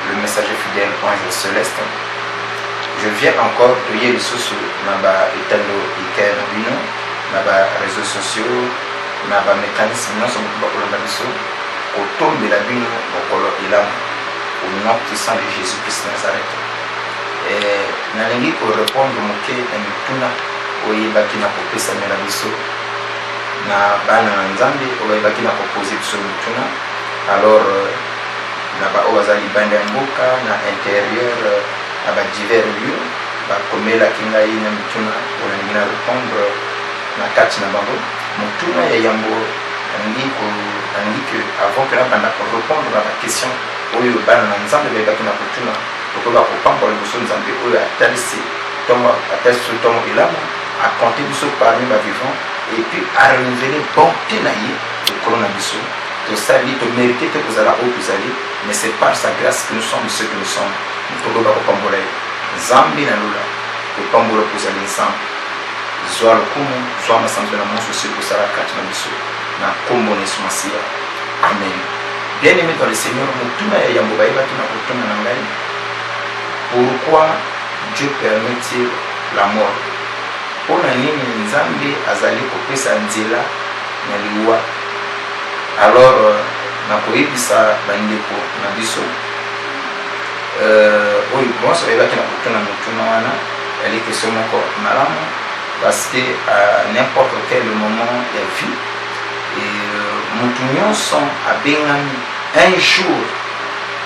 le messager fidèle Ange Céleste. Je viens encore prier les sous dans les étalo et dans les réseaux sociaux, dans les mécanismes non autour de la bino au nom puissant de Jésus-Christ de Nazareth. Et nalingi pour répondre moke na mituna oyebaki na kopesa mela biso na bana na nzambe oyebaki na proposer biso mituna. Alors na ba ozali banda mboka na intérieur na ba divers lieux ba komela kingai na mituna olingi na répondre na kati na bango mutuna ya yambo nalingi que avant que na banda répondre à la question oyo bana na nzambe oyebaki na kutuna tokoba kopamba liboso nzambe oyo atalisi tomo elamu à compter biso parmi ba vivants et puis à renouveler bonté na ye ekolo na biso tosali tomérite te kozala oyo tozali, mais c'est par sa grâce que nous sommes ceux que nous sommes. Tokoba kopambola ye nzambe na lola kopambola kozali nzambe zwa lokumu zwa masanzo na monso osi kosala kati na biso na kombo na Yesu Masiya. Amen. Bien aimé dans le Seigneur, mutuna ya yambo bayebaki na kotuna na ngai. Pourquoi Dieu permet-il la mort? Pona nini nzambe azali kopesa nzela na liwa? Alors nakoyebisa bandeko na biso oyo bonso bayebaki na kotuna mutuna wana yali question moko malamu, parce que à n'importe quel moment de vie mutu nyonso abengami un jour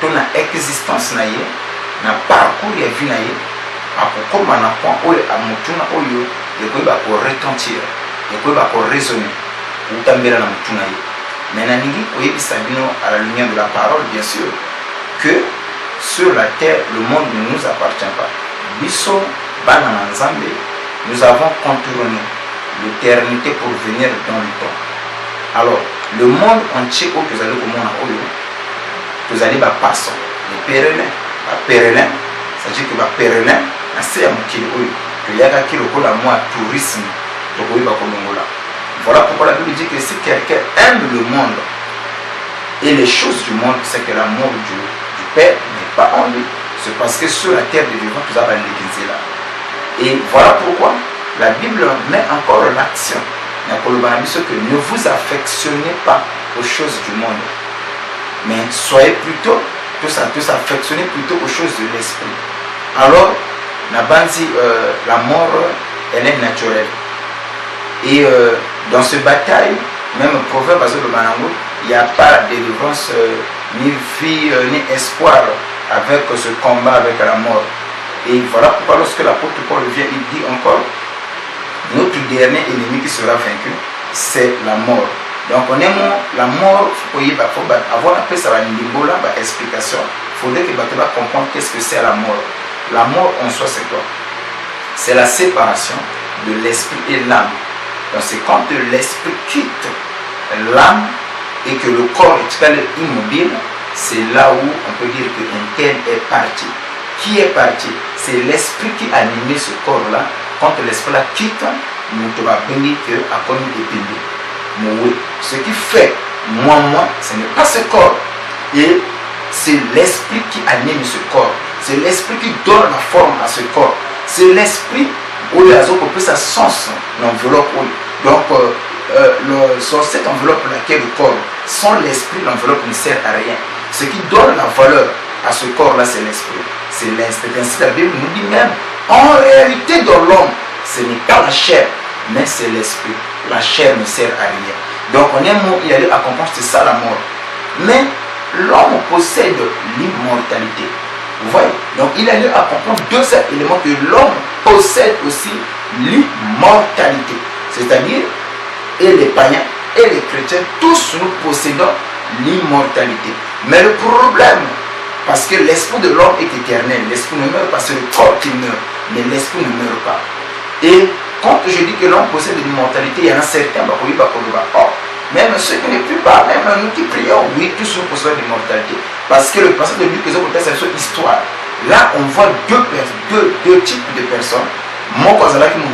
tona existence na ye na parcours ya vie na ye akokoma na point oyo amutuna oyo ekoyeba koretentir ekoyeba koraisonner utambela na mutuna ye. Mais nalingi koyebisa bino à la lumière de la parole, bien sûr, que sur la terre le monde ne nous appartient pas. Biso bana na nzambe, nous avons contourné l'éternité pour venir dans le temps. Alors le monde entier où vous allez komona oyo vous allez ba passant les pèlerins, c'est-à-dire que ba pèlerin na se ya mokili oyo to yaka ki lokola moi tourisme to koyeba kolongola. Voilà pourquoi la Bible dit que si quelqu'un aime le monde et les choses du monde, c'est que l'amour du Père n'est pas en lui. C'est parce que sur la terre des vivants, tout ça va l'église là. Et voilà pourquoi la Bible met encore l'action. Que ne vous affectionnez pas aux choses du monde, mais soyez plutôt, tous affectionnez plutôt aux choses de l'esprit. Alors, la mort, elle est naturelle. Et dans ce bataille, même le proverbe de Banango, il n'y a pas de délivrance, ni vie, ni espoir avec ce combat avec la mort. Et voilà pourquoi lorsque l'apôtre Paul vient, il dit encore, notre dernier ennemi qui sera vaincu, c'est la mort. Donc on aime la mort, il faut avoir appelé ça la explication. Il faudrait que vous comprendre qu'est-ce que c'est la mort. La mort en soi, c'est quoi? C'est la séparation de l'esprit et l'âme. Donc c'est quand l'esprit quitte l'âme et que le corps est immobile, c'est là où on peut dire qu'un tel est parti. Qui est parti? C'est l'esprit qui animait ce corps-là. Quand l'esprit la quitte, nous devons bénir que à connu de ce qui fait moi, ce n'est pas ce corps. Et c'est l'esprit qui anime ce corps. C'est l'esprit qui donne la forme à ce corps. C'est l'esprit où les autres peut sa sens l'enveloppe. Donc cette enveloppe laquelle le corps, sans l'esprit, l'enveloppe ne sert à rien. Ce qui donne la valeur à ce corps-là, c'est l'esprit. C'est l'esprit. Ainsi, la Bible nous dit même, en réalité dans l'homme, ce n'est pas la chair, mais c'est l'esprit. La chair ne sert à rien. Donc on est mort, il allait accompagner, c'est ça la mort. Mais l'homme possède l'immortalité. Vous voyez? Donc il allait accompagner deux éléments, que l'homme possède aussi l'immortalité. C'est-à-dire, et les païens et les chrétiens, tous nous possédons l'immortalité. Mais le problème, parce que l'esprit de l'homme est éternel, l'esprit ne meurt pas, c'est le corps qui meurt, mais l'esprit ne meurt pas. Et quand je dis que l'homme possède l'immortalité, il y en a certains qui vont or, même ceux qui ne prient pas, même nous qui prions, oui, tous nous possédons l'immortalité. Parce que le passage de Luc, c'est une histoire. Là, on voit deux types de personnes. Mon cousin qui m'a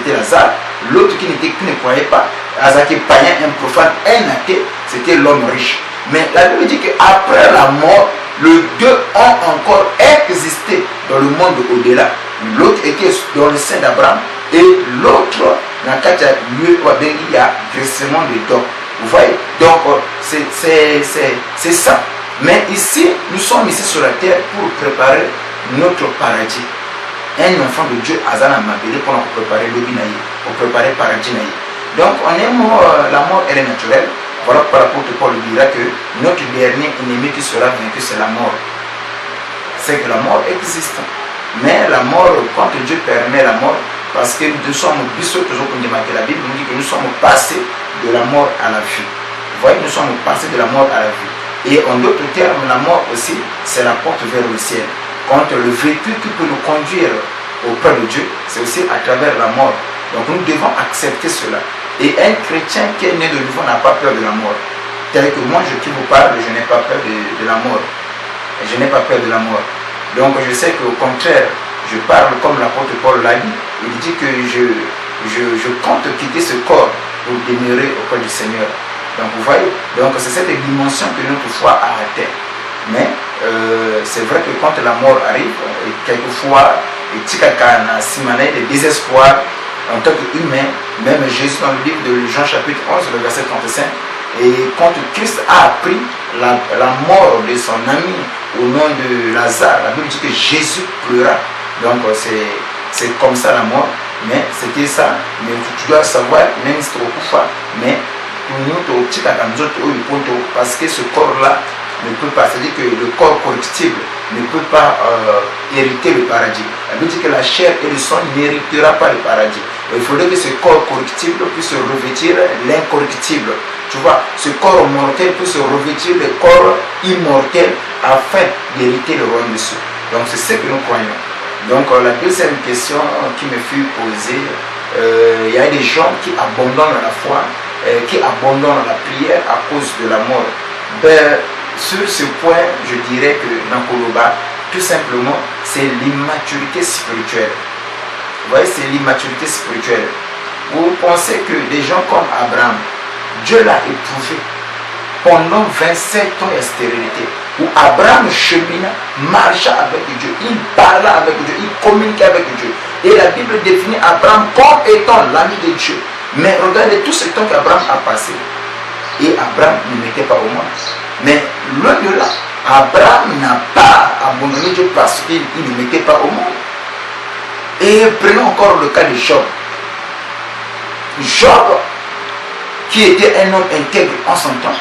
dit Lazare, l'autre qui ne croyait pas, Azaki païen, un profane, un athée, c'était l'homme riche. Mais la Bible dit qu'après la mort, les deux ont encore existé dans le monde au-delà. L'autre était dans le sein d'Abraham et l'autre dans le lieu où il y a dressement de dos. Vous voyez? Donc c'est ça. Mais ici, nous sommes ici sur la terre pour préparer notre paradis. Un enfant de Dieu, Azana Mabélé, pour préparer le binaï, pour préparer le paradis. Donc on est mort, la mort elle est naturelle. Voilà pourquoi l'apôtre Paul dira que notre dernier ennemi qui sera vaincu, c'est la mort. C'est que la mort existe. Mais la mort, quand Dieu permet la mort, parce que nous sommes toujours la Bible nous dit que nous sommes passés de la mort à la vie. Vous voyez, nous sommes passés de la mort à la vie. Et en d'autres termes, la mort aussi, c'est la porte vers le ciel. Quand le véhicule qui peut nous conduire auprès de Dieu, c'est aussi à travers la mort. Donc nous devons accepter cela. Et un chrétien qui est né de nouveau n'a pas peur de la mort. Tel que moi, qui vous parle, je n'ai pas peur de la mort. Et je n'ai pas peur de la mort. Donc je sais qu'au contraire, je parle comme l'apôtre Paul l'a dit. Il dit que je compte quitter ce corps pour demeurer auprès du Seigneur. Donc vous voyez, donc c'est cette dimension que notre foi a atteint. Mais c'est vrai que quand la mort arrive, et quelquefois, il y a des désespoirs en tant qu'humain. Même Jésus dans le livre de Jean chapitre 11, le verset 35, et quand Christ a appris la mort de son ami au nom de Lazare, la Bible dit que Jésus pleura. Donc c'est comme ça la mort, mais c'était ça. Mais tu dois savoir, même si tu es mais parce que ce corps-là ne peut pas, c'est-à-dire que le corps corruptible ne peut pas hériter le paradis. La Bible dit que la chair et le sang n'héritera pas le paradis. Il faudrait que ce corps corruptible puisse revêtir l'incorruptible. Tu vois, ce corps mortel puisse revêtir le corps immortel afin d'hériter le royaume de Dieu. Donc c'est ce que nous croyons. Donc la deuxième question qui me fut posée, il y a des gens qui abandonnent la foi, qui abandonnent la prière à cause de la mort. Ben, sur ce point, je dirais que dans Koloba, tout simplement, c'est l'immaturité spirituelle. Vous voyez, c'est l'immaturité spirituelle. Vous pensez que des gens comme Abraham, Dieu l'a éprouvé pendant 27 ans de stérilité, où Abraham chemina, marcha avec Dieu, il parla avec Dieu, il communiquait avec Dieu. Et la Bible définit Abraham comme étant l'ami de Dieu. Mais regardez tout ce temps qu'Abraham a passé. Et Abraham ne mettait pas au monde. Mais l'au-delà, Abraham n'a pas abandonné Dieu parce qu'il ne mettait pas au monde. Et prenons encore le cas de Job. Job, qui était un homme intègre en son temps,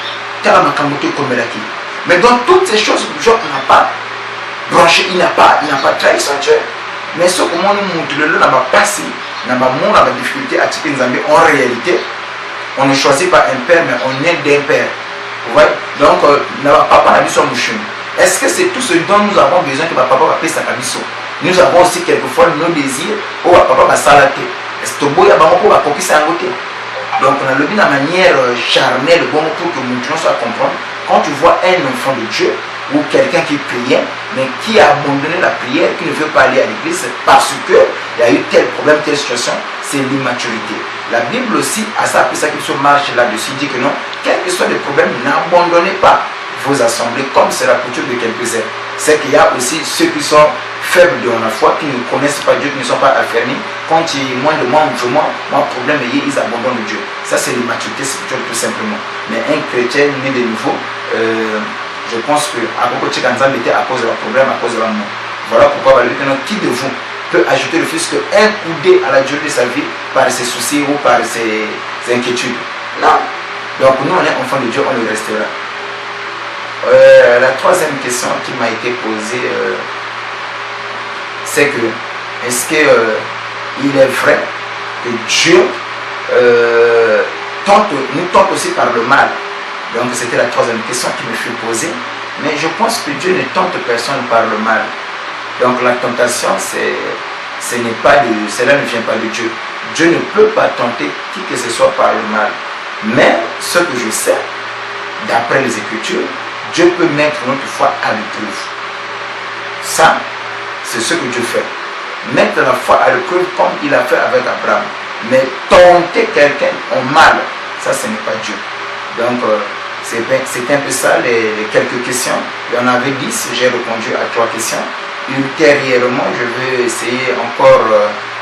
mais dans toutes ces choses, Job n'a pas branché, il n'a pas trahi son Dieu. Mais ce que moi nous montre n'a pas passé, n'a pas mon la difficulté à tirer en réalité, on ne choisit pas un père, mais on est des pères. Vous voyez? Donc, papa n'a vu son mouchon. Est-ce que c'est tout ce dont nous avons besoin que papa va payer sa camiso? Nous avons aussi quelquefois nos désirs, oh papa va salater. Est-ce que vous avez copier ça à côté? Donc, on a le la manière charnelle bon pour que nous puissions comprendre. Quand tu vois un enfant de Dieu ou quelqu'un qui priait, mais qui a abandonné la prière, qui ne veut pas aller à l'église parce qu'il y a eu tel problème, telle situation, c'est l'immaturité. La Bible aussi, à ça, pour ça qu'il se marche là-dessus, dit que non, quel que soit le problème, n'abandonnez pas vos assemblées comme c'est la coutume de quelques-uns. C'est qu'il y a aussi ceux qui sont faibles dans la foi, qui ne connaissent pas Dieu, qui ne sont pas affermis. Quand il y a moins de membres, mon problème est ils abandonnent Dieu. Ça, c'est l'immaturité spirituelle tout simplement. Mais un chrétien né de nouveau, je pense que à beaucoup de Chikanzam était à cause de leur problème, à cause de la mort. Voilà pourquoi qui de vous peut ajouter le fils qu'un coudé à la durée de sa vie par ses soucis ou par ses inquiétudes? Non. Donc nous, on est enfants de Dieu, on le restera. La troisième question qui m'a été posée, c'est que est-ce qu'il est vrai que Dieu nous tente aussi par le mal? Donc c'était la troisième question qui me fut posée. Mais je pense que Dieu ne tente personne par le mal. Donc la tentation, cela ne vient pas de Dieu. Dieu ne peut pas tenter qui que ce soit par le mal. Mais ce que je sais, d'après les Écritures, Dieu peut mettre notre foi à l'épreuve. Ça, c'est ce que Dieu fait. Mettre la foi à l'épreuve comme il a fait avec Abraham. Mais tenter quelqu'un en mal, ça, ce n'est pas Dieu. Donc, C'est un peu ça les quelques questions. Il y en avait 10, j'ai répondu à 3 questions. Ultérieurement, je vais essayer encore,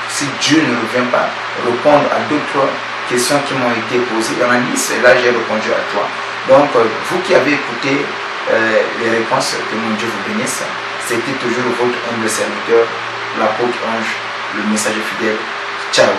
si Dieu ne revient pas, répondre à d'autres questions qui m'ont été posées. Il y en a 10 et là j'ai répondu à 3. Donc, vous qui avez écouté les réponses, que mon Dieu vous bénisse. C'était toujours votre humble serviteur, l'apôtre Ange, le messager fidèle. Ciao.